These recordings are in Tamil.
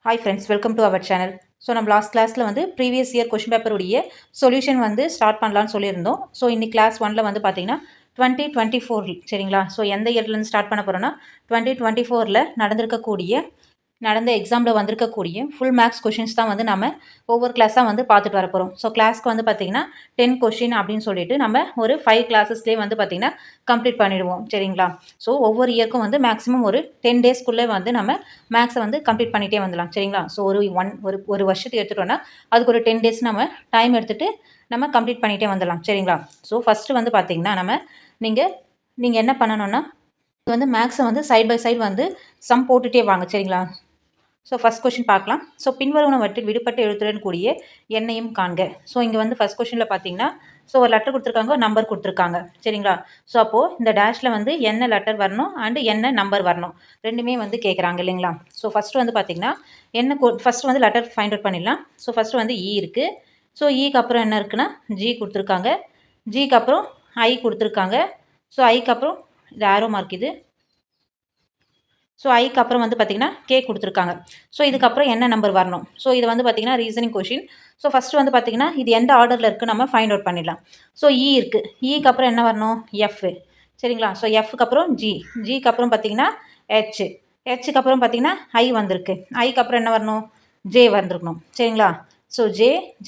Hi friends, welcome to our channel. So நம்ம லாஸ்ட் கிளாஸில் வந்து ப்ரீவியஸ் இயர் கொஷின் பேப்பருடைய சொல்யூஷன் வந்து ஸ்டார்ட் பண்ணலான்னு சொல்லியிருந்தோம். ஸோ இன்னைக்கு கிளாஸ் 1ல் வந்து பார்த்தீங்கன்னா 2024 சரிங்களா. ஸோ எந்த இயர்லேருந்து ஸ்டார்ட் பண்ண போகிறோன்னா 2024ல் நடந்த எக்ஸாமில் வந்திருக்கக்கூடிய ஃபுல் மேக்ஸ் கொஷின்ஸ் தான் வந்து நம்ம ஒவ்வொரு கிளாஸாக வந்து பார்த்துட்டு வர போகிறோம். ஸோ கிளாஸ்க்கு வந்து பார்த்திங்கன்னா 10 கொஷின் அப்படின்னு சொல்லிட்டு நம்ம ஒரு 5 கிளாஸஸ்லேயே வந்து பார்த்திங்கன்னா கம்ப்ளீட் பண்ணிடுவோம் சரிங்களா. ஸோ ஒவ்வொரு இயர்க்கும் வந்து மேக்ஸிமம் ஒரு 10 டேஸ்க்குள்ளே வந்து நம்ம மேக்ஸை வந்து கம்ப்ளீட் பண்ணிகிட்டே வந்துடலாம் சரிங்களா. ஸோ ஒரு வருஷத்துக்கு எடுத்துகிட்டோன்னா அதுக்கு ஒரு 10 டேஸ் நம்ம டைம் எடுத்துகிட்டு நம்ம கம்ப்ளீட் பண்ணிகிட்டே வந்துடலாம் சரிங்களா. ஸோ ஃபஸ்ட்டு வந்து பார்த்திங்கன்னா நீங்கள் என்ன பண்ணணும்னா வந்து மேக்ஸை வந்து சைட் பை சைடு வந்து சம் போட்டுகிட்டே வாங்க சரிங்களா. ஸோ ஃபஸ்ட் கொஷின் பார்க்கலாம். ஸோ பின்வருவனவற்றில் விடுபட்ட எழுத்துடன் கூடிய எண்ணையும் காண்க. ஸோ இங்கே வந்து ஃபஸ்ட் கொஷினில் பார்த்தீங்கன்னா ஸோ ஒரு லெட்டர் கொடுத்துருக்காங்க, நம்பர் கொடுத்துருக்காங்க சரிங்களா. ஸோ அப்போது இந்த டேஷில் வந்து என்ன லெட்டர் வரணும் அண்டு என்ன நம்பர் வரணும் ரெண்டுமே வந்து கேட்குறாங்க இல்லைங்களா. ஸோ ஃபஸ்ட்டு வந்து பார்த்திங்கன்னா ஃபஸ்ட்டு வந்து லெட்டர் ஃபைண்ட் அவுட் பண்ணிடலாம். ஸோ ஃபஸ்ட்டு வந்து இ இருக்குது. ஸோ ஈக்கு அப்புறம் என்ன இருக்குன்னா ஜி கொடுத்துருக்காங்க, ஜிக்கு அப்புறம் ஐ கொடுத்துருக்காங்க. ஸோ ஐக்கு அப்புறம் இது ஆரோ மார்க் இது. ஸோ ஐக்கு அப்புறம் வந்து பார்த்திங்கன்னா கே கொடுத்துருக்காங்க. ஸோ இதுக்கப்புறம் என்ன நம்பர் வரணும். ஸோ இது வந்து பார்த்திங்கன்னா ரீசனிங் கொஷின். ஸோ ஃபஸ்ட்டு வந்து பார்த்திங்கன்னா இது எந்த ஆர்டரில் இருக்குது நம்ம ஃபைண்ட் அவுட் பண்ணிடலாம். ஸோ இ இருக்குது, ஈக்கு அப்புறம் என்ன வரணும் எஃப் சரிங்களா. ஸோ எஃப்க்கு அப்புறம் ஜிக்கு அப்புறம் பார்த்திங்கன்னா ஹெச்சுக்கு அப்புறம் பார்த்திங்கன்னா ஐ வந்திருக்கு, ஐக்கு அப்புறம் என்ன வரணும் ஜே வந்திருக்கணும் சரிங்களா. ஸோ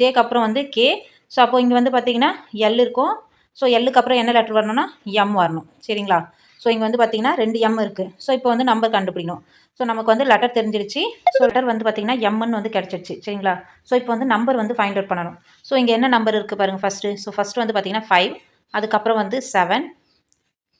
ஜேக்கு அப்புறம் வந்து கே. ஸோ அப்போது இங்கே வந்து பார்த்திங்கன்னா எல் இருக்கும். ஸோ எல்லுக்கு அப்புறம் என்ன லெட்டர் வரணும்னா எம் வரணும் சரிங்களா. ஸோ இங்கே வந்து பார்த்திங்கன்னா 2 எம் இருக்குது. ஸோ இப்போ வந்து நம்பர் கண்டுபிடிக்கணும். ஸோ நமக்கு வந்து லெட்டர் தெரிஞ்சிருச்சு. ஸோ லெட்டர் வந்து பார்த்திங்கன்னா எம்ன்னு வந்து கிடச்சிருச்சு சரிங்களா. ஸோ இப்போ வந்து நம்பர் வந்து ஃபைண்ட் அவுட் பண்ணணும். ஸோ இங்கே என்ன நம்பர் இருக்குது பாருங்கள் ஃபஸ்ட்டு. ஸோ ஃபஸ்ட்டு வந்து பார்த்திங்கன்னா 5, அதுக்கப்புறம் வந்து 7.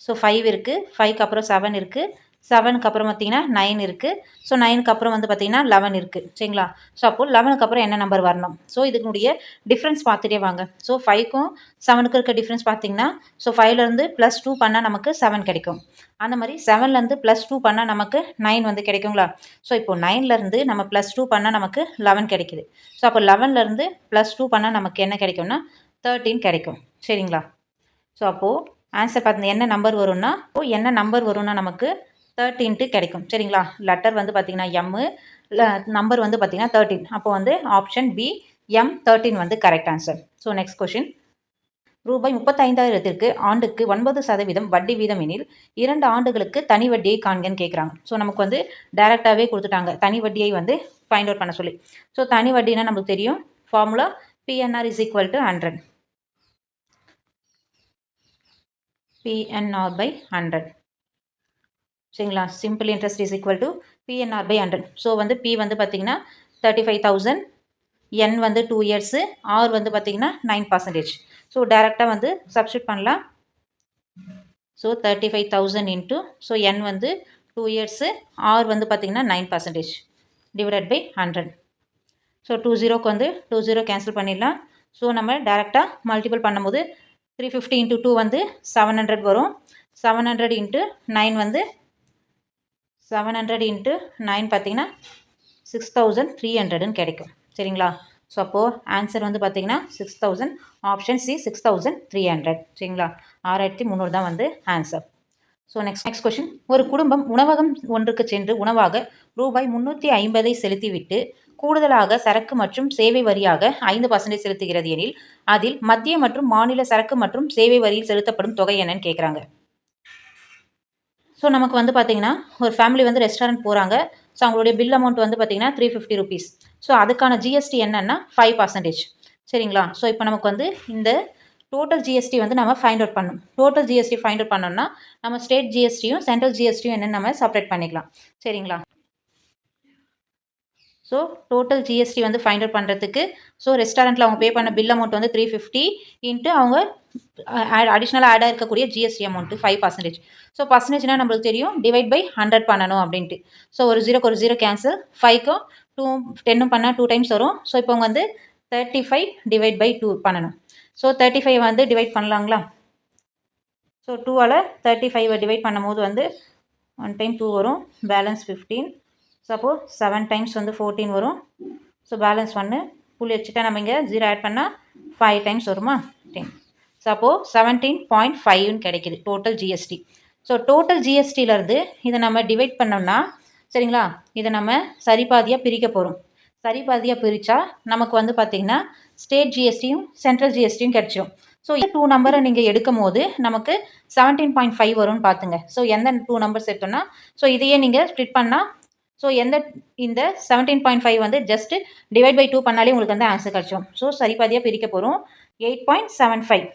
ஸோ 5 இருக்குது, 5க்கு அப்புறம் 7 இருக்குது, 7க்கு அப்புறம் பார்த்திங்கன்னா 9 இருக்குது. ஸோ 9க்கு அப்புறம் வந்து பார்த்திங்கன்னா 11 இருக்குது சரிங்களா. ஸோ அப்போது 11க்கு அப்புறம் என்ன நம்பர் வரணும். ஸோ இதனுடைய டிஃப்ரென்ஸ் பார்த்துட்டே வாங்க. ஸோ 5க்கும் 7க்கும் இருக்க டிஃப்ரென்ஸ் பார்த்திங்கன்னா ஸோ 5லேருந்து +2 பண்ணால் நமக்கு 7 கிடைக்கும். அந்த மாதிரி 7லேருந்து +2 பண்ணால் நமக்கு 9 வந்து கிடைக்குங்களா. ஸோ இப்போது 9லேருந்து நம்ம +2 பண்ணால் நமக்கு 11 கிடைக்குது. ஸோ அப்போ 11லேருந்து +2 பண்ணால் நமக்கு என்ன கிடைக்கும்னா 13 கிடைக்கும் சரிங்களா. ஸோ அப்போது ஆன்சர் பார்த்து என்ன நம்பர் வரும்னா நமக்கு 13 கிடைக்கும் சரிங்களா. லெட்டர் வந்து பார்த்திங்கன்னா எம்மு, நம்பர் வந்து பார்த்திங்கன்னா 13. அப்போ வந்து ஆப்ஷன் பி M13 வந்து correct answer. So next question. ரூபாய் 35,000க்கு ஆண்டுக்கு 9% வட்டி வீதம் எனில் 2 ஆண்டுகளுக்கு தனி வட்டியை காண்கன்னு கேட்குறாங்க. ஸோ நமக்கு வந்து டைரெக்டாகவே கொடுத்துட்டாங்க தனி வட்டியை வந்து ஃபைண்ட் அவுட் பண்ண சொல்லி. ஸோ தனி வட்டினா நமக்கு தெரியும் ஃபார்முலா PNR = 100. PNR/100 சரிங்களா. Simple interest = PNR/100. ஸோ வந்து P வந்து பார்த்திங்கன்னா 35,000, N வந்து 2 இயர்ஸு, R வந்து பார்த்திங்கன்னா 9%. ஸோ டேரெக்டாக வந்து சப்ஸ்டியூட் பண்ணலாம். ஸோ 35,000 இன்ட்டு ஸோ N வந்து 2 இயர்ஸு, R வந்து பார்த்திங்கன்னா 9% /100. ஸோ 20க்கு வந்து 20 கேன்சல் பண்ணிடலாம். ஸோ நம்ம டேரெக்டாக மல்டிபிள் பண்ணும்போது 350 × 2 வந்து 700 வரும். 700 × 9 வந்து 700 × 9 பார்த்திங்கன்னா 6,300ன்னு கிடைக்கும் சரிங்களா. ஸோ அப்போது ஆன்சர் வந்து பார்த்திங்கன்னா 6,000, ஆப்ஷன் சி 6,300 சரிங்களா. 6,300 தான் வந்து ஆன்சர். So next question. ஒரு குடும்பம் உணவகம் ஒன்றுக்கு சென்று உணவாக ரூபாய் 350 செலுத்திவிட்டு கூடுதலாக சரக்கு மற்றும் சேவை வரியாக 5% செலுத்துகிறது எனில் அதில் மத்திய மற்றும் மாநில சரக்கு மற்றும் சேவை வரியில் செலுத்தப்படும் தொகை என்னன்னு கேட்குறாங்க. ஸோ நமக்கு வந்து பார்த்திங்கன்னா ஒரு ஃபேமிலி வந்து ரெஸ்டாரண்ட் போகிறாங்க. ஸோ அவங்களுடைய பில் அமௌண்ட் வந்து பார்த்திங்கன்னா 350 rupees. ஸோ அதுக்கான ஜிஎஸ்டி என்னென்னா 5% சரிங்களா. ஸோ இப்போ நமக்கு வந்து இந்த டோட்டல் ஜிஎஸ்டி வந்து நம்ம ஃபைண்ட் அவுட் பண்ணணும். டோட்டல் ஜிஎஸ்டி ஃபைண்ட் அவுட் பண்ணோம்னா நம்ம ஸ்டேட் ஜிஎஸ்டியும் சென்ட்ரல் ஜிஎஸ்டியும் என்னென்னு நம்ம செப்பரேட் பண்ணிக்கலாம் சரிங்களா. ஸோ டோட்டல் ஜிஎஸ்டி வந்து ஃபைண்ட் அவுட் பண்ணுறதுக்கு ஸோ ரெஸ்டாரண்ட்டில் அவங்க பே பண்ண பில் அமௌண்ட் வந்து 350 இன்ட்டு அவங்க அடிஷ்னலாக ஆட் ஆகிருக்கக்கூடிய ஜிஎஸ்டி அமௌண்ட்டு 5%. ஸோ பர்சன்டேஜ்னால் நம்மளுக்கு தெரியும் /100 பண்ணணும் அப்படின்ட்டு. ஸோ ஒரு 0க்கு ஒரு 0 கேன்சல், 5க்கும் 10ம் பண்ணால் 2 டைம்ஸ் வரும். ஸோ இப்போ அவங்க வந்து 35 /2 பண்ணணும். ஸோ 35 வந்து டிவைட் பண்ணலாங்களா. ஸோ 2ஆல் 35 டிவைட் பண்ணும்போது வந்து 1 டைம் 2 வரும், பேலன்ஸ் 15. ஸோ அப்போது 7 டைம்ஸ் வந்து 14 வரும். ஸோ பேலன்ஸ் 1 புள்ளி வச்சுட்டா நம்ம இங்கே 0 ஆட் பண்ணால் 5 டைம்ஸ் வருமா 10. ஸோ அப்போது 17.5ன்னு கிடைக்கிது டோட்டல் ஜிஎஸ்டி. ஸோ டோட்டல் ஜிஎஸ்டியிலேருந்து இதை நம்ம டிவைட் பண்ணோம்னா சரிங்களா? இதை நம்ம சரிபாதியாக பிரிக்க போகிறோம். சரிபாதியாக பிரித்தா நமக்கு வந்து பார்த்திங்கன்னா ஸ்டேட் ஜிஎஸ்டியும் சென்ட்ரல் ஜிஎஸ்டியும் கிடச்சிடும். ஸோ 2 நம்பரை நீங்கள் எடுக்கும் போது நமக்கு 17.5 வரும்னு பார்த்துங்க. ஸோ எந்த 2 நம்பர்ஸ் எடுத்தோம்னா ஸோ இதையே நீங்கள் ஸ்ப்ளிட் பண்ணால் ஸோ இந்த 17.5 வந்து ஜஸ்ட் டிவைட் பை 2 பண்ணாலே உங்களுக்கு வந்து ஆன்சர் கிடச்சிடும். ஸோ சரிபாதியாக பிரிக்க போகிறோம். 8.75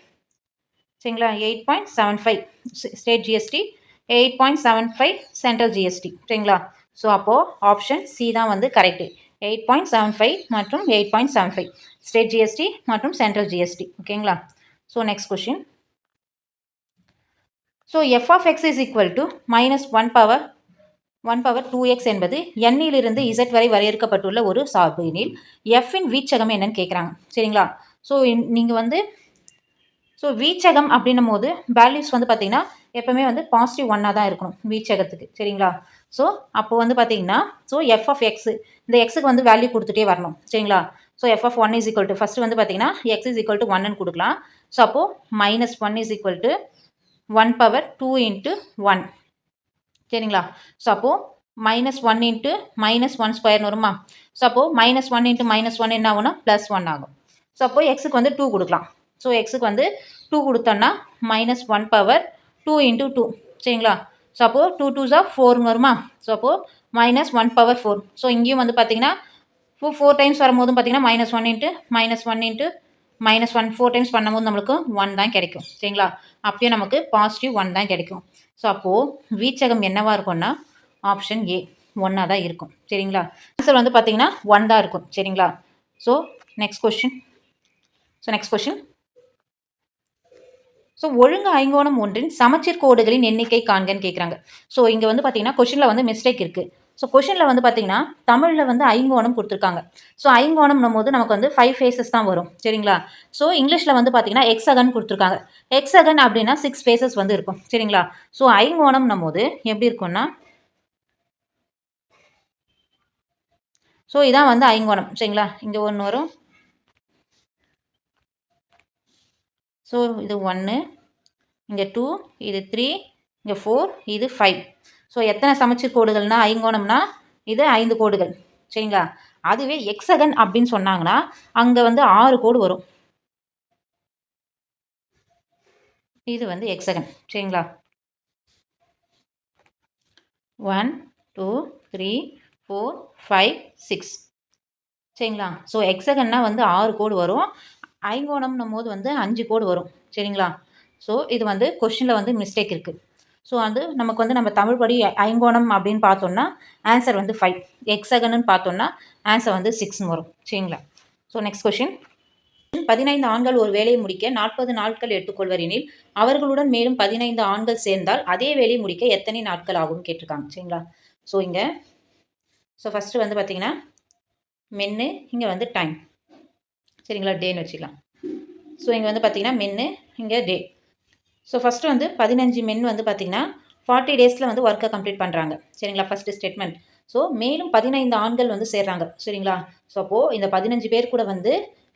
சரிங்களா? 8.75 ஸ்டேட் ஜிஎஸ்டி, 8.75 சென்ட்ரல் ஜிஎஸ்டி சரிங்களா? ஸோ அப்போது ஆப்ஷன் சி தான் வந்து கரெக்டு. 8.75 மற்றும் 8.75 ஸ்டேட் ஜிஎஸ்டி மற்றும் சென்ட்ரல் ஜிஎஸ்டி. ஓகேங்களா? So next question. So f of x is equal to -1 power 2x என்பது n இலிருந்து z வரை வரையறுக்கப்பட்டுள்ள ஒரு சார்பு எனில் எஃப்பின் வீச்சகம் என்னன்னு கேட்குறாங்க. சரிங்களா? ஸோ நீங்கள் வந்து ஸோ வீச்சகம் அப்படின்னும் போது வேல்யூஸ் வந்து பார்த்தீங்கன்னா எப்போவுமே வந்து பாசிட்டிவ் 1ஆக தான் இருக்கணும் வீச்சகத்துக்கு. சரிங்களா? ஸோ அப்போ வந்து பார்த்தீங்கன்னா ஸோ எஃப் ஆஃப் எக்ஸ் இந்த எக்ஸுக்கு வந்து வேல்யூ கொடுத்துட்டே வரணும். சரிங்களா? So f of 1 is equal to first வந்து பார்த்தீங்கன்னா எக்ஸ் இஸ் ஈக்குவல் டு 1ன்னு கொடுக்கலாம். ஸோ அப்போது -1 is equal to 1 power 2 into 1 சரிங்களா? ஸோ அப்போது -1 இன்ட்டு -1 ஸ்கொயர்னு வருமா? ஸோ அப்போது -1 இன்ட்டு -1 என்ன ஆகும்னா +1 ஆகும். ஸோ அப்போது எக்ஸுக்கு வந்து 2 கொடுக்கலாம். ஸோ எக்ஸுக்கு வந்து 2 கொடுத்தோன்னா -1 பவர் 2 இன்ட்டு 2 சரிங்களா? ஸோ அப்போது 2 2s ஆர் 4ன்னு வருமா? ஸோ அப்போது -1 பவர் 4. ஸோ இங்கேயும் வந்து பார்த்தீங்கன்னா 4 டைம்ஸ் வரும்போதும் பார்த்தீங்கன்னா -1 இன்ட்டு -1 இன்ட்டு -1 4 டைம்ஸ் பண்ணும்போது நம்மளுக்கு 1 தான் கிடைக்கும். சரிங்களா? அப்பயும் நமக்கு பாசிட்டிவ் 1 தான் கிடைக்கும். ஸோ அப்போது வீச்சகம் என்னவாக இருக்கும்னா ஆப்ஷன் ஏ 1ஆக தான் இருக்கும். சரிங்களா? ஆன்சர் வந்து பார்த்தீங்கன்னா 1 தான் இருக்கும். சரிங்களா? So next question. ஸோ ஒழுங்கு ஐங்கோணம் ஒன்றின் சமச்சீர் கோடுகளின் எண்ணிக்கை காண்கன்னு கேட்குறாங்க. ஸோ இங்கே வந்து பார்த்தீங்கன்னா கொஷினில் வந்து மிஸ்டேக் இருக்குது. ஸோ கொஷினில் வந்து பார்த்தீங்கன்னா தமிழில் வந்து ஐங்கோணம் கொடுத்துருக்காங்க. ஸோ ஐங்கோணம்னும் போது நமக்கு வந்து 5 ஃபேஸஸ் தான் வரும். சரிங்களா? ஸோ இங்கிலீஷில் வந்து பார்த்தீங்கன்னா எக்ஸகன் கொடுத்துருக்காங்க. எக்ஸகன் அப்படின்னா 6 ஃபேஸஸ் வந்து இருக்கும். சரிங்களா? ஸோ ஐங்கோணம்னும் போது எப்படி இருக்கும்னா ஸோ இதான் வந்து ஐங்கோணம். சரிங்களா? இங்கே ஒன்று வரும். ஸோ இது 1, இங்கே 2, இது 3, இங்கே 4, இது 5. ஸோ எத்தனை சமச்சீர் கோடுகள்னா ஐங்கோணம்னா இது 5 கோடுகள். சரிங்களா? அதுவே எக்ஸகன் அப்படின்னு சொன்னாங்கன்னா அங்கே வந்து 6 கோடு வரும். இது வந்து எக்ஸகன். சரிங்களா? 1 2 3 4 5 6 சரிங்களா? ஸோ எக்ஸகன்னா வந்து 6 கோடு வரும். ஐங்கோணம்னும் போது வந்து 5 கோடு வரும். சரிங்களா? ஸோ இது வந்து கொஷினில் வந்து மிஸ்டேக் இருக்குது. ஸோ வந்து நமக்கு வந்து நம்ம தமிழ் படி ஐங்கோணம் அப்படின்னு பார்த்தோம்னா ஆன்சர் வந்து 5. எக்ஸகன்னு பார்த்தோம்னா ஆன்சர் வந்து 6ன்னு வரும். சரிங்களா? So next question. 15 ஆண்கள் ஒரு வேலையை முடிக்க 40 நாட்கள் எடுத்துக்கொள்வர் எனில் அவர்களுடன் மேலும் 15 ஆண்கள் சேர்ந்தால் அதே வேலையை முடிக்க எத்தனை நாட்கள் ஆகும்னு கேட்டிருக்காங்க. சரிங்களா? ஸோ இங்கே ஃபஸ்ட்டு வந்து பார்த்தீங்கன்னா மென்னு, இங்கே வந்து டைம். சரிங்களா? டேன்னு வச்சுக்கலாம். ஸோ இங்கே வந்து பார்த்தீங்கன்னா மென்னு, இங்கே டே. ஸோ ஃபஸ்ட்டு வந்து 15 மென் வந்து பார்த்தீங்கன்னா 40 டேஸில் வந்து ஒர்க்கை கம்ப்ளீட் பண்ணுறாங்க. சரிங்களா? First statement. ஸோ மேலும் 15 ஆண்கள் வந்து சேர்றாங்க. சரிங்களா? ஸோ அப்போது இந்த 15 பேர் கூட வந்து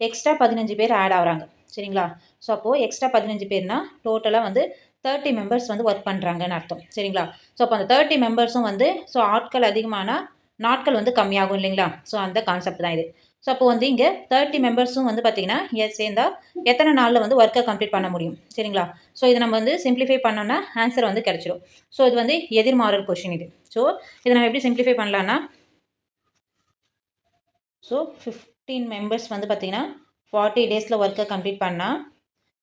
எக்ஸ்ட்ரா 15 பேர் ஆட் ஆகுறாங்க. சரிங்களா? ஸோ அப்போது எக்ஸ்ட்ரா 15 பேர்னா டோட்டலாக வந்து 30 மெம்பர்ஸ் வந்து ஒர்க் பண்ணுறாங்கன்னு அர்த்தம். சரிங்களா? ஸோ அப்போ அந்த 30 மெம்பர்ஸும் வந்து ஸோ ஆட்கள் அதிகமானால் நாட்கள் வந்து கம்மியாகும் இல்லைங்களா? ஸோ அந்த கான்செப்ட் தான் இது. ஸோ அப்போ வந்து இங்கே 30 மெம்பர்ஸும் வந்து பார்த்தீங்கன்னா சேர்ந்தால் எத்தனை நாளில் வந்து ஒர்க்கை கம்ப்ளீட் பண்ண முடியும். சரிங்களா? ஸோ இதை நம்ம வந்து சிம்பிளிஃபை பண்ணோன்னா ஆன்சர் வந்து கிடச்சிடும். ஸோ இது வந்து எதிர்மாறல் கொஷின் இது. ஸோ இதை நம்ம எப்படி சிம்பிளிஃபை பண்ணலான்னா ஸோ 15 மெம்பர்ஸ் வந்து பார்த்தீங்கன்னா 40 டேஸில் ஒர்க்கை கம்ப்ளீட் பண்ணால்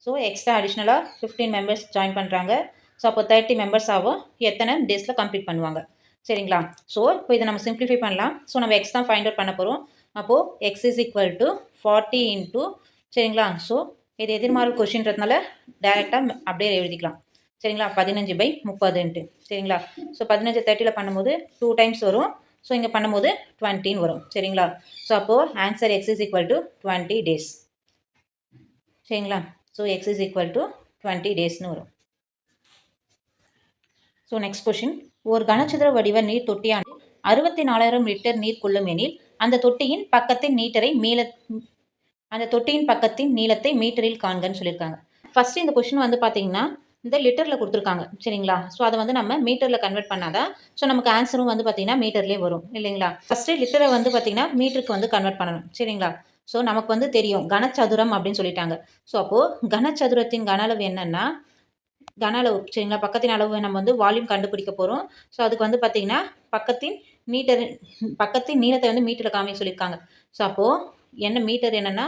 ஸோ எக்ஸ்ட்ரா அடிஷ்னலாக 15 மெம்பர்ஸ் ஜாயின் பண்ணுறாங்க. ஸோ அப்போ 30 மெம்பர்ஸ் ஆகும் எத்தனை டேஸில் கம்ப்ளீட் பண்ணுவாங்க. சரிங்களா? ஸோ இப்போ இதை நம்ம சிம்பிளிஃபை பண்ணலாம். ஸோ நம்ம எக்ஸ் தான் ஃபைண்ட் அவுட் பண்ண போகிறோம். அப்போது X is equal to 40 into சரிங்களா? ஸோ இது எதிர்மாறல் கொஷின்றதுனால டேரெக்டாக அப்படியே எழுதிக்கலாம். சரிங்களா? 15/30ன்ட்டு. சரிங்களா? ஸோ 15 30ல் பண்ணும்போது 2 டைம்ஸ் வரும். ஸோ இங்கே பண்ணும்போது 20ன்னு வரும். சரிங்களா? ஸோ அப்போது answer x is equal to 20 days. சரிங்களா? So x is equal to 20 டேஸ்னு வரும். So next question. ஒரு கனசதுர வடிவ நீர் தொட்டியானது 64,000 லிட்டர் நீர் கொள்ளும் எனில் அந்த தொட்டியின் பக்கத்தின் நீளத்தை மீட்டரில் காண்கன்னு சொல்லியிருக்காங்க. ஃபஸ்ட்டு இந்த கொஷின் வந்து பார்த்தீங்கன்னா இந்த லிட்டரில் கொடுத்துருக்காங்க சரிங்களா. ஸோ அதை வந்து நம்ம மீட்டரில் கன்வெர்ட் பண்ணாதான் ஸோ நமக்கு ஆன்சரும் வந்து பார்த்திங்கன்னா மீட்டர்லேயே வரும் இல்லைங்களா. ஃபஸ்ட்டு லிட்டரை வந்து பார்த்திங்கன்னா மீட்டருக்கு வந்து கன்வெர்ட் பண்ணணும் சரிங்களா. ஸோ நமக்கு வந்து தெரியும் கனச்சதுரம் அப்படின்னு சொல்லிட்டாங்க. ஸோ அப்போது கனச்சதுரத்தின் கன அளவு என்னென்னா கன அளவு சரிங்களா. பக்கத்தின் அளவு நம்ம வந்து வால்யூம் கண்டுபிடிக்க போகிறோம். ஸோ அதுக்கு வந்து பார்த்திங்கன்னா பக்கத்தின் நீளத்தை வந்து மீட்டரில் காமிக்க சொல்லியிருக்காங்க. ஸோ அப்போது என்ன மீட்டர் என்னென்னா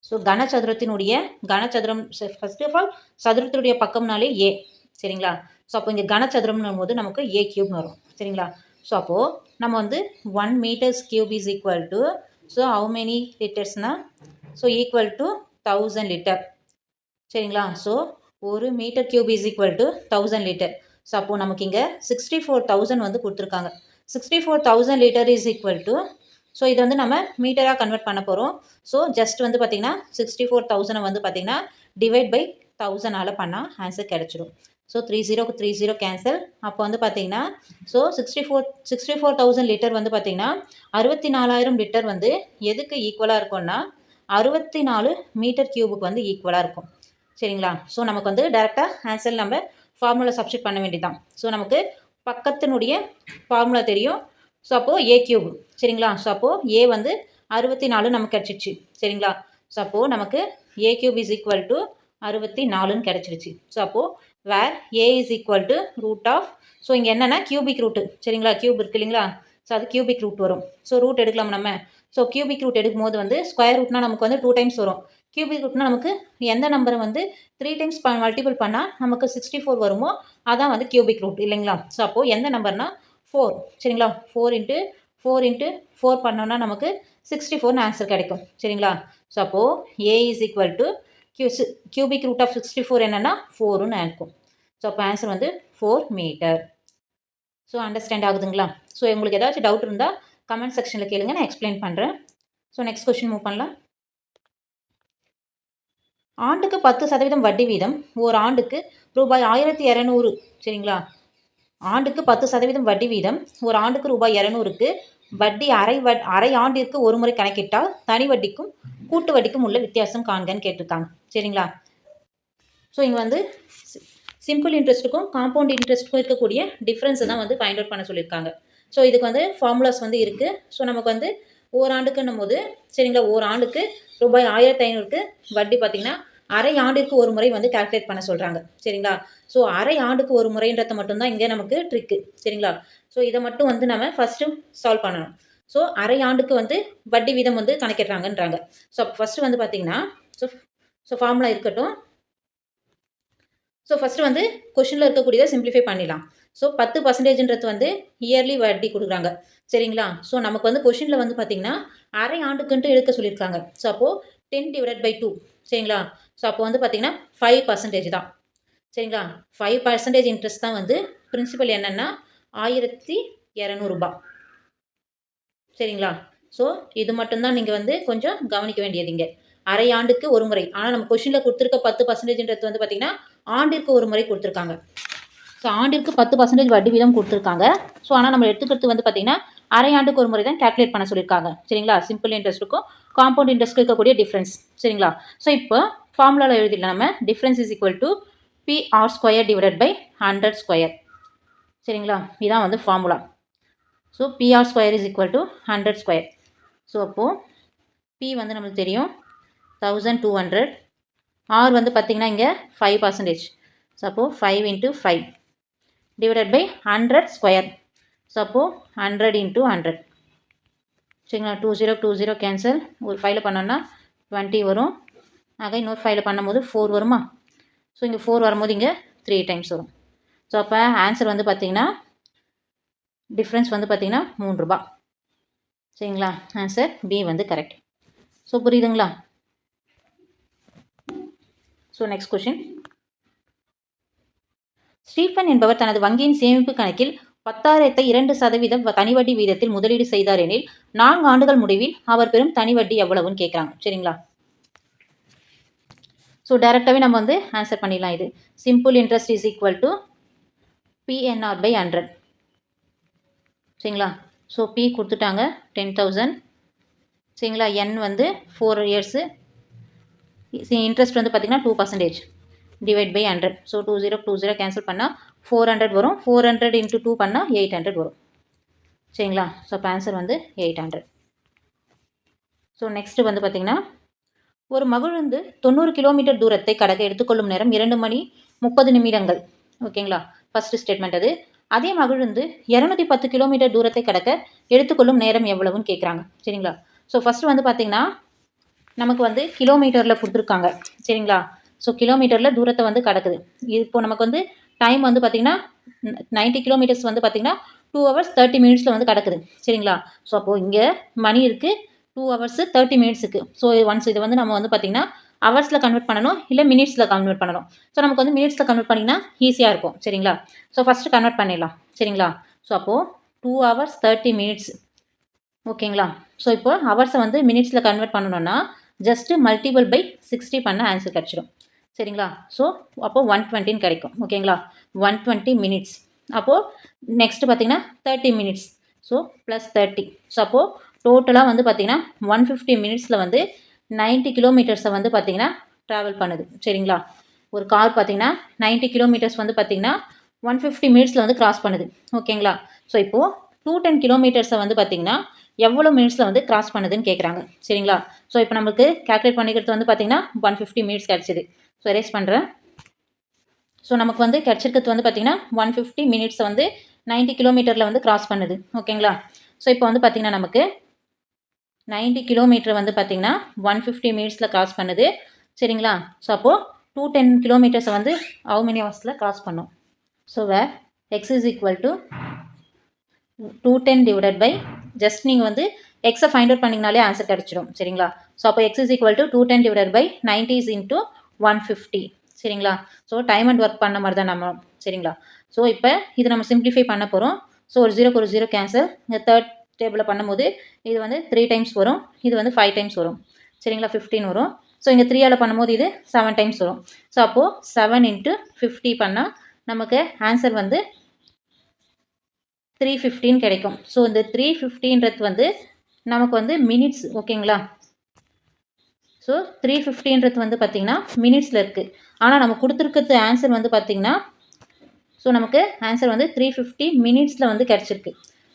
ஸோ கனச்சதுரத்தினுடைய கனச்சதுரம் ஃபர்ஸ்ட் ஆஃப் ஆல் சதுரத்தினுடைய பக்கம்னாலே ஏ சரிங்களா. ஸோ அப்போ இங்கே கனச்சதுரம்னும் போது நமக்கு ஏ கியூப்னு வரும் சரிங்களா. ஸோ அப்போது நம்ம வந்து 1 meters cube is equal to so how many லிட்டர்ஸ்னால் ஸோ ஈக்குவல் டு 1000 லிட்டர் சரிங்களா. So 1 metre cube is equal to 1000 litre. So அப்போது நமக்கு இங்கே 64,000 வந்து கொடுத்துருக்காங்க. 64,000 litre is equal to so இது வந்து நம்ம மீட்டராக கன்வெர்ட் பண்ண போகிறோம். ஸோ ஜஸ்ட் வந்து பார்த்திங்கன்னா 64,000 வந்து பார்த்திங்கன்னா டிவைட் பை 1000 பண்ணால் ஆன்சர் கிடச்சிடும். ஸோ 30க்கு 30 கேன்சல். அப்போ வந்து பார்த்திங்கன்னா ஸோ 64,000 லிட்டர் வந்து பார்த்திங்கன்னா 64,000 லிட்டர் வந்து எதுக்கு ஈக்குவலாக இருக்கும்னா 64 மீட்டர் கியூபுக்கு வந்து ஈக்குவலாக இருக்கும் சரிங்களா. ஸோ நமக்கு வந்து டேரெக்டாக ஆன்சர் நம்ம ஃபார்முலா சப்ஸ்டிட் பண்ண வேண்டியதான். ஸோ நமக்கு பக்கத்தினுடைய ஃபார்முலா தெரியும். ஸோ அப்போது ஏ கியூப் சரிங்களா. ஸோ அப்போது ஏ வந்து 64 நமக்கு கிடச்சிருச்சு சரிங்களா. ஸோ அப்போது நமக்கு a cube is equal to 64ன்னு கிடச்சிருச்சு. ஸோ அப்போது where a is equal to root of so இங்கே என்னென்னா கியூபிக் ரூட்டு சரிங்களா. கியூப் இருக்குது இல்லைங்களா. ஸோ அது கியூபிக் ரூட் வரும். ஸோ ரூட் எடுக்கலாம் நம்ம. ஸோ கியூபிக் ரூட் எடுக்கும் போது வந்து ஸ்கொயர் ரூட்னா நமக்கு வந்து 2 டைம்ஸ் வரும். கியூபிக் ரூட்னா நமக்கு எந்த நம்பரை வந்து 3 டைம்ஸ் மல்டிபிள் பண்ணால் நமக்கு 64 வருமோ அதான் வந்து கியூபிக் ரூட் இல்லைங்களா. ஸோ அப்போது எந்த நம்பர்னா 4 சரிங்களா. 4 பண்ணோன்னா நமக்கு 64ன்னு ஆன்சர் கிடைக்கும் சரிங்களா. ஸோ அப்போது A is equal to cubic root of 64 என்னென்னா 4ன்னு இருக்கும். ஸோ அப்போ ஆன்சர் வந்து 4 மீட்டர். ஸோ அண்டர்ஸ்டாண்ட் ஆகுதுங்களா. ஸோ உங்களுக்கு ஏதாச்சும் டவுட் இருந்தால் கமெண்ட் செக்ஷனில் கேளுங்க, நான் எக்ஸ்பிளைன் பண்ணுறேன். ஸோ நெக்ஸ்ட் கொஸ்டின் மூவ் பண்ணலாம். ஆண்டுக்கு 10% வட்டி வீதம் ஒரு ஆண்டுக்கு ரூபாய் 1200 சரிங்களா. ஆண்டுக்கு 10% வட்டி வீதம் ஒரு ஆண்டுக்கு ரூபாய் 200க்கு வட்டி அரை ஆண்டிற்கு ஒரு முறை கணக்கிட்டால் தனி வட்டிக்கும் கூட்டு வட்டிக்கும் உள்ள வித்தியாசம் காண்கன்னு கேட்டிருக்காங்க சரிங்களா. ஸோ இங்கே வந்து சிம்பிள் இன்ட்ரெஸ்ட்டுக்கும் காம்பவுண்ட் இன்ட்ரெஸ்ட்டுக்கும் இருக்கக்கூடிய டிஃப்ரென்ஸை தான் வந்து ஃபைண்ட் அவுட் பண்ண சொல்லியிருக்காங்க. ஸோ இதுக்கு வந்து ஃபார்முலாஸ் வந்து இருக்குது. ஸோ நமக்கு வந்து ஓராண்டுக்குன்னும் போது சரிங்களா ஓராண்டுக்கு ரூபாய் 1500க்கு வட்டி பார்த்திங்கன்னா அரை ஆண்டிற்கு ஒரு முறை வந்து கால்குலேட் பண்ண சொல்கிறாங்க சரிங்களா. ஸோ அரை ஆண்டுக்கு ஒரு முறைன்றதை மட்டும்தான் இங்கே நமக்கு ட்ரிக்கு சரிங்களா. ஸோ இதை மட்டும் வந்து நம்ம ஃபஸ்ட்டு சால்வ் பண்ணணும். ஸோ அரை ஆண்டுக்கு வந்து வட்டி வீதம் வந்து கணக்கிடுறாங்கன்றாங்க. ஸோ ஃபஸ்ட்டு வந்து பார்த்திங்கன்னா ஸோ ஃபார்முலா இருக்கட்டும். ஸோ ஃபஸ்ட்டு வந்து கொஷினில் இருக்கக்கூடியதை சிம்பிளிஃபை பண்ணிடலாம். ஸோ 10%ன்றது வந்து இயர்லி வட்டி கொடுக்குறாங்க சரிங்களா. ஸோ நமக்கு வந்து கொஷினில் வந்து பார்த்திங்கன்னா அரை ஆண்டுக்குன்ட்டு எடுக்க சொல்லியிருக்காங்க. ஸோ அப்போது 10 divided by 2 சரிங்களா. ஸோ அப்போ வந்து பார்த்திங்கன்னா 5% தான் சரிங்களா. 5% இன்ட்ரெஸ்ட் தான் வந்து பிரின்சிபல் என்னென்னா 1200 ரூபாய் சரிங்களா. ஸோ இது மட்டும்தான் நீங்கள் வந்து கொஞ்சம் கவனிக்க வேண்டியது இங்கே அரை ஆண்டுக்கு ஒரு முறை. ஆனால் நம்ம கொஷினில் கொடுத்துருக்க 10%ன்றது வந்து பார்த்திங்கன்னா ஆண்டிற்கு ஒரு முறை கொடுத்துருக்காங்க. ஸோ ஆண்டிற்கு 10% வட்டி வீதம் கொடுத்துருக்காங்க. ஸோ ஆனால் நம்ம எடுத்துக்கிறது வந்து பார்த்திங்கன்னா அரை ஆண்டுக்கு ஒரு முறை தான் கேல்குலேட் பண்ண சொல்லியிருக்காங்க சரிங்களா. சிம்பிள் இன்ட்ரெஸ்ட்டுக்கும் காம்பவுண்ட் இன்ட்ரெஸ்ட்டுக்கும் இருக்கக்கூடிய டிஃப்ரென்ஸ் சரிங்களா. ஸோ இப்போ ஃபார்முலாவில் எழுதிடலாம் நம்ம. Difference is equal to PR square divided by 100 square சரிங்களா. இதுதான் வந்து formula. So PR square is equal to 100 square. So அப்போது P வந்து நம்மளுக்கு தெரியும் 1200. R வந்து பார்த்திங்கன்னா இங்கே 5%. ஸோ அப்போது 5 × 5 டிவைடட் பை 100 ஸ்கொயர். ஸோ அப்போது 100 × 100 சரிங்களா. 20 கேன்சல். ஒரு 5ல் பண்ணோன்னா 20 வரும். ஆக இன்னொரு 5ல் பண்ணும்போது 4 வருமா. ஸோ இங்கே 4 வரும்போது இங்கே 3 டைம்ஸ் வரும். ஸோ அப்போ ஆன்சர் வந்து பார்த்திங்கன்னா டிஃப்ரென்ஸ் வந்து பார்த்திங்கன்னா 3 ரூபாய் சரிங்களா. ஆன்சர் பி வந்து கரெக்ட். ஸோ புரியுதுங்களா. So next question. ஸ்டீஃபன் என்பவர் தனது வங்கியின் சேமிப்பு கணக்கில் 10,000 2% தனிவட்டி வீதத்தில் முதலீடு செய்தார் எனில் 4 ஆண்டுகள் முடிவில் அவர் பெறும் தனிவட்டி எவ்வளவுன்னு கேட்குறாங்க சரிங்களா. ஸோ டைரெக்டாகவே நம்ம வந்து ஆன்சர் பண்ணிடலாம். இது simple interest is equal to PNR by 100 சரிங்களா. ஸோ P கொடுத்துட்டாங்க 10,000 சரிங்களா. N வந்து 4 இயர்ஸு. இன்ட்ரெஸ்ட் வந்து பார்த்திங்கன்னா 2%. Divide by 100. ஸோ 20 கேன்சல் பண்ணால் 400 வரும். 400 இன்ட்டு 2 பண்ணால் 800 வரும். சரிங்களா? ஸோ அப்போ ஆன்சர் வந்து 800. ஸோ நெக்ஸ்ட்டு வந்து பார்த்திங்கன்னா, ஒரு மகிழுந்து 90 கிலோமீட்டர் தூரத்தை கடக்க எடுத்துக்கொள்ளும் நேரம் 2 மணி 30 நிமிடங்கள். ஓகேங்களா? ஃபஸ்ட்டு ஸ்டேட்மெண்ட் அது. அதே மகிழுந்து 210 கிலோமீட்டர் தூரத்தை கடக்க எடுத்துக்கொள்ளும் நேரம் எவ்வளவுன்னு கேட்குறாங்க. சரிங்களா? ஸோ ஃபஸ்ட்டு வந்து பார்த்திங்கன்னா, நமக்கு வந்து கிலோமீட்டரில் கொடுத்துருக்காங்க. சரிங்களா? ஸோ கிலோமீட்டரில் தூரத்தை வந்து கடக்குது. இப்போ நமக்கு வந்து டைம் வந்து பார்த்திங்கன்னா 90 கிலோமீட்டர்ஸ் வந்து பார்த்திங்கன்னா 2 hours 30 minutesல வந்து கடக்குது. சரிங்களா? ஸோ அப்போது இங்கே மணி இருக்குது, 2 hours 30 minutes இருக்குது. ஸோ ஒன்ஸ் இதை வந்து நம்ம வந்து பார்த்திங்கன்னா ஹவர்ஸில் கன்வெர்ட் பண்ணணும், இல்லை மினிட்ஸில் கன்வெர்ட் பண்ணணும். ஸோ நமக்கு வந்து மினிட்ஸில் கன்வெர்ட் பண்ணிங்கன்னா ஈஸியாக இருக்கும். சரிங்களா? ஸோ ஃபஸ்ட்டு கன்வெர்ட் பண்ணிடலாம். சரிங்களா? ஸோ அப்போது 2 hours 30 minutes. ஓகேங்களா? ஸோ இப்போ ஹவர்ஸை வந்து மினிட்ஸில் கன்வெர்ட் பண்ணணும்னா ஜஸ்ட்டு மல்டிபிள் பை 60 பண்ண ஆன்சர் கிடச்சிடும். சரிங்களா? ஸோ அப்போது 120 கிடைக்கும். ஓகேங்களா? 120 minutes. அப்போது நெக்ஸ்ட்டு பார்த்திங்கன்னா 30 minutes. So plus 30. ஸோ அப்போது டோட்டலாக வந்து பார்த்திங்கன்னா 150 minutesல வந்து 90 கிலோமீட்டர்ஸை வந்து பார்த்திங்கன்னா ட்ராவல் பண்ணுது. சரிங்களா? ஒரு கார் பார்த்திங்கன்னா 90 கிலோமீட்டர்ஸ் வந்து பார்த்திங்கன்னா 150 minutesல வந்து கிராஸ் பண்ணுது. ஓகேங்களா? ஸோ இப்போது 210 கிலோமீட்டர்ஸை வந்து பார்த்திங்கன்னா எவ்வளோ மினிட்ஸில் வந்து கிராஸ் பண்ணுதுன்னு கேட்குறாங்க. சரிங்களா? ஸோ இப்போ நமக்கு கேல்குலேட் பண்ணிக்கிறது வந்து பார்த்திங்கன்னா 150 minutes கிடச்சிது. ஸோ எரேஸ் பண்ணுறேன். ஸோ நமக்கு வந்து கிடச்சிருக்கிறது வந்து பார்த்திங்கன்னா 150 minutesஸை வந்து 90 கிலோமீட்டரில் வந்து கிராஸ் பண்ணுது. ஓகேங்களா? ஸோ இப்போ வந்து பார்த்திங்கன்னா நமக்கு 90 கிலோமீட்டர் வந்து பார்த்திங்கன்னா 150 minutesல கிராஸ் பண்ணுது. சரிங்களா? ஸோ அப்போது 210 கிலோமீட்டர்ஸை வந்து how many ஹவர்ஸில் கிராஸ் பண்ணும்? So where x is equal to 210 divided by just நீங்கள் வந்து எக்ஸை ஃபைண்ட் அவுட் பண்ணிங்கனாலே ஆன்சர் கிடச்சிடும். சரிங்களா? ஸோ அப்போ x is equal to 210 divided by 90 into 150. சரிங்களா? ஸோ டைம் அண்ட் ஒர்க் பண்ண மாதிரி தான் நம்ம. சரிங்களா? ஸோ இப்போ இது நம்ம சிம்பிளிஃபை பண்ண போகிறோம். ஸோ ஒரு 0 கேன்சல். இந்த தேர்ட் டேபிளில் பண்ணும்போது இது வந்து 3 times வரும், இது வந்து 5 times வரும். சரிங்களா? 15 வரும். ஸோ இங்கே 3ஆல் பண்ணும்போது இது 7 times வரும். ஸோ அப்போது 7 into 50 பண்ணால் நமக்கு ஆன்சர் வந்து 315 கிடைக்கும். ஸோ இந்த 315ன்றது வந்து நமக்கு வந்து மினிட்ஸ். ஓகேங்களா? ஸோ 350ன்றது வந்து பார்த்திங்கன்னா மினிட்ஸில் இருக்குது. ஆனால் நம்ம கொடுத்துருக்கிறது ஆன்சர் வந்து பார்த்திங்கன்னா, ஸோ நமக்கு ஆன்சர் வந்து 350 minutesல வந்து கிடச்சிருக்கு.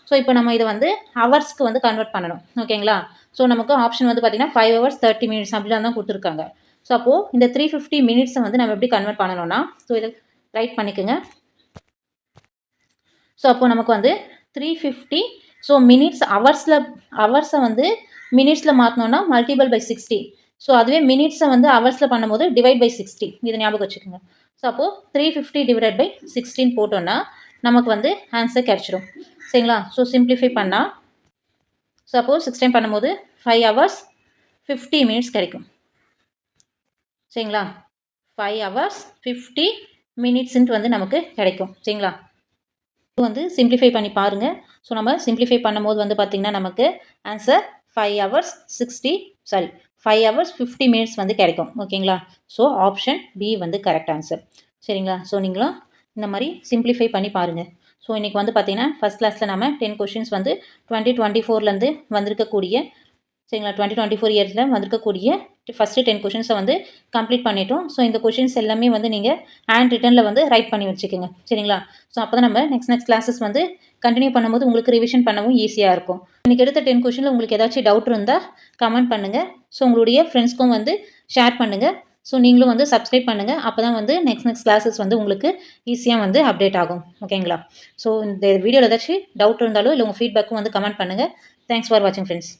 ஸோ இப்போ நம்ம இதை வந்து ஹவர்ஸ்க்கு வந்து கன்வெர்ட் பண்ணணும். ஓகேங்களா? ஸோ நமக்கு ஆப்ஷன் வந்து பார்த்திங்கன்னா 5 hours 30 minutes அப்படிலாம் தான் கொடுத்துருக்காங்க. ஸோ அப்போது இந்த 350 minutesஸை வந்து நம்ம எப்படி கன்வெர்ட் பண்ணணும்னா, ஸோ இதை ரைட் பண்ணிக்கோங்க. ஸோ அப்போது நமக்கு வந்து 350. ஸோ மினிட்ஸ் ஹவர்ஸை வந்து மினிட்ஸில் மாற்றினோன்னா மல்டிபிள் பை 60. ஸோ அதுவே மினிட்ஸை வந்து ஹவர்ஸில் பண்ணும்போது டிவைட் பை 60. இதை ஞாபகம் வச்சுக்கோங்க. ஸோ அப்போது 350 டிவைட் பை 16 போட்டோன்னா நமக்கு வந்து ஆன்சர் கிடச்சிடும். சரிங்களா? ஸோ சிம்பிளிஃபை பண்ணால் சப்போஸ் 16 பண்ணும்போது 5 hours 50 minutes கிடைக்கும். சரிங்களா? 5 hours 50 minutesன்ட்டு வந்து நமக்கு கிடைக்கும். சரிங்களா? இது வந்து சிம்பிளிஃபை பண்ணி பாருங்கள். ஸோ நம்ம சிம்பிளிஃபை பண்ணும்போது வந்து பார்த்திங்கன்னா நமக்கு ஆன்சர் 5 hours 50 minutes வந்து கிடைக்கும். ஓகேங்களா? ஸோ ஆப்ஷன் பி வந்து கரெக்ட் ஆன்சர். சரிங்களா? ஸோ நீங்களும் இந்த மாதிரி சிம்பிளிஃபை பண்ணி பாருங்கள். ஸோ இன்றைக்கி வந்து பார்த்திங்கன்னா ஃபஸ்ட் கிளாஸில் நம்ம 10 கொஷின்ஸ் வந்து 2024லேருந்து வந்திருக்கக்கூடிய, சரிங்களா, 2024 இயர்ஸில் வந்திருக்கக்கூடிய ஃபஸ்ட்டு 10 கொஷின்ஸை வந்து கம்ப்ளீட் பண்ணிட்டோம். ஸோ இந்த கொஷின்ஸ் எல்லாமே வந்து நீங்கள் ஹேண்ட் ரிட்டனில் வந்து ரைட் பண்ணி வச்சுக்கோங்க. சரிங்களா? ஸோ அப்போ தான் நம்ம நெக்ஸ்ட் கிளாஸஸ் வந்து கண்டினியூ பண்ணும்போது உங்களுக்கு ரிவிஷன் பண்ணவும் ஈஸியாக இருக்கும். இன்றைக்கி எடுத்த 10 கொஷினில் உங்களுக்கு ஏதாச்சும் டவுட் இருந்தால் கமெண்ட் பண்ணுங்கள். ஸோ உங்களுடைய ஃப்ரெண்ட்ஸ்க்கும் வந்து ஷேர் பண்ணுங்கள். ஸோ நீங்களும் வந்து சப்ஸ்கிரைப் பண்ணுங்கள். அப்போ தான் வந்து நெக்ஸ்ட் கிளாஸஸ் வந்து உங்களுக்கு ஈஸியாக வந்து அப்டேட் ஆகும். ஓகேங்களா? ஸோ இந்த வீடியோவில் ஏதாச்சும் டவுட் இருந்தாலும் இல்லை உங்கள் ஃபீட்பேக்கும் வந்து கமெண்ட் பண்ணுங்கள். தேங்க்ஸ் ஃபார் வாட்சிங் ஃப்ரெண்ட்ஸ்.